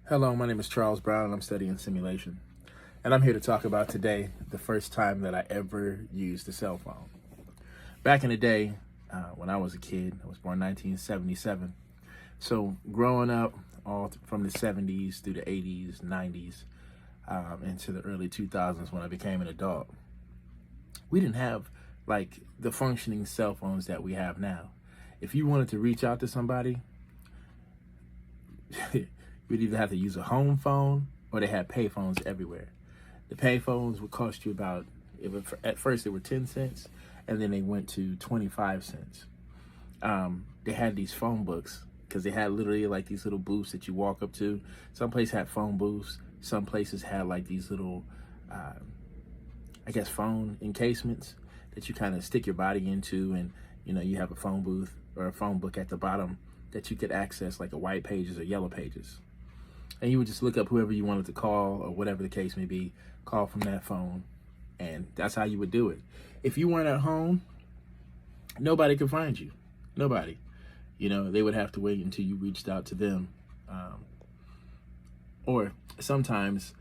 Hello, my name is Charles Brown and I'm studying simulation. And I'm here to talk about today the first time that I ever used a cell phone. Back in the day, when I was a kid, I was born in 1977. So growing up all from the 70s through the 80s, 90s, into the early 2000s when I became an adult, we didn't have like the functioning cell phones that we have now. If you wanted to reach out to somebody, you'd either have to use a home phone or they had pay phones everywhere. The pay phones would cost you about, at first they were 10 cents and then they went to 25 cents. They had these phone books because they had literally like these little booths that you walk up to. Some places had phone booths. Some places had like these little, phone encasements that you kind of stick your body into, and you have a phone booth or a phone book at the bottom that you could access, like a white pages or yellow pages. And you would just look up whoever you wanted to call or whatever the case may be, call from that phone, and that's how you would do it. If you weren't at home, nobody could find you. Nobody. They would have to wait until you reached out to them. Or sometimes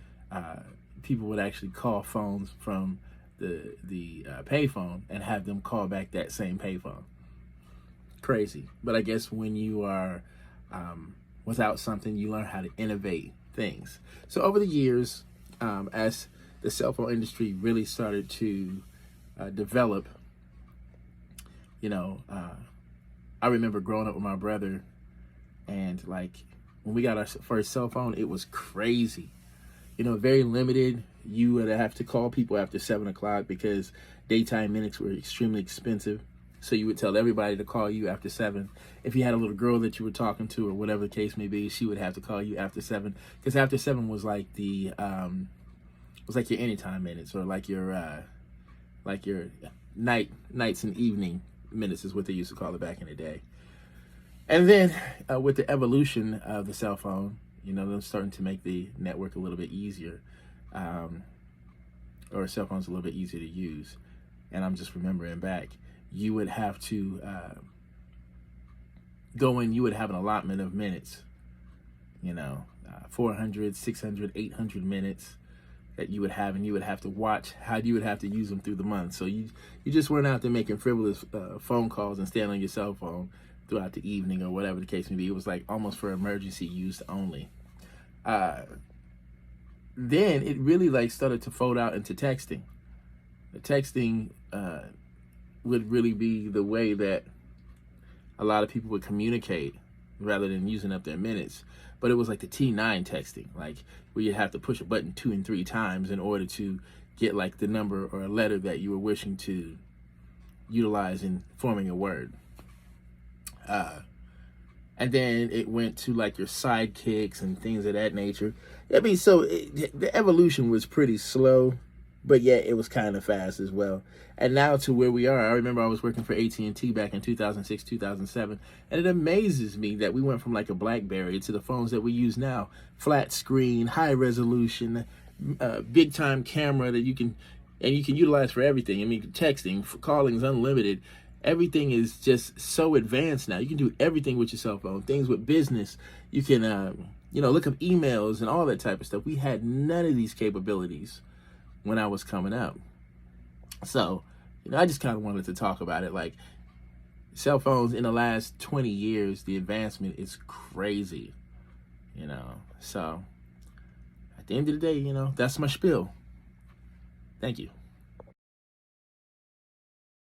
people would actually call phones from the payphone and have them call back that same payphone. Crazy. But I guess when you are without something, you learn how to innovate things. So over the years, as the cell phone industry really started to develop, I remember growing up with my brother, and like when we got our first cell phone, it was crazy. Very limited. You would have to call people after 7 o'clock because daytime minutes were extremely expensive. So you would tell everybody to call you after 7. If you had a little girl that you were talking to or whatever the case may be, she would have to call you after 7, because after 7 was like the was like your anytime minutes, or like your nights and evening minutes is what they used to call it back in the day. And then with the evolution of the cell phone, them starting to make the network a little bit easier, or cell phones a little bit easier to use. And I'm just remembering back, you would have to go in, you would have an allotment of minutes, 400, 600, 800 minutes that you would have, and you would have to watch how you would have to use them through the month. So you just weren't out there making frivolous phone calls and staying on your cell phone throughout the evening or whatever the case may be. It was like almost for emergency use only. Then it really like started to fold out into texting. The texting would really be the way that a lot of people would communicate rather than using up their minutes. But it was like the T9 texting, like where you have to push a button 2 and 3 times in order to get like the number or a letter that you were wishing to utilize in forming a word. And then it went to like your sidekicks and things of that nature. I mean, the evolution was pretty slow, but yet it was kind of fast as well. And now to where we are. I remember I was working for AT&T back in 2006, 2007, and it amazes me that we went from like a BlackBerry to the phones that we use now. Flat screen, high resolution, big time camera that you can utilize for everything. I mean, texting, for calling is unlimited. Everything is just so advanced now. You can do everything with your cell phone. Things with business. You can, look up emails and all that type of stuff. We had none of these capabilities when I was coming up. So, I just kind of wanted to talk about it. Like, cell phones in the last 20 years, the advancement is crazy, So, at the end of the day, that's my spiel. Thank you.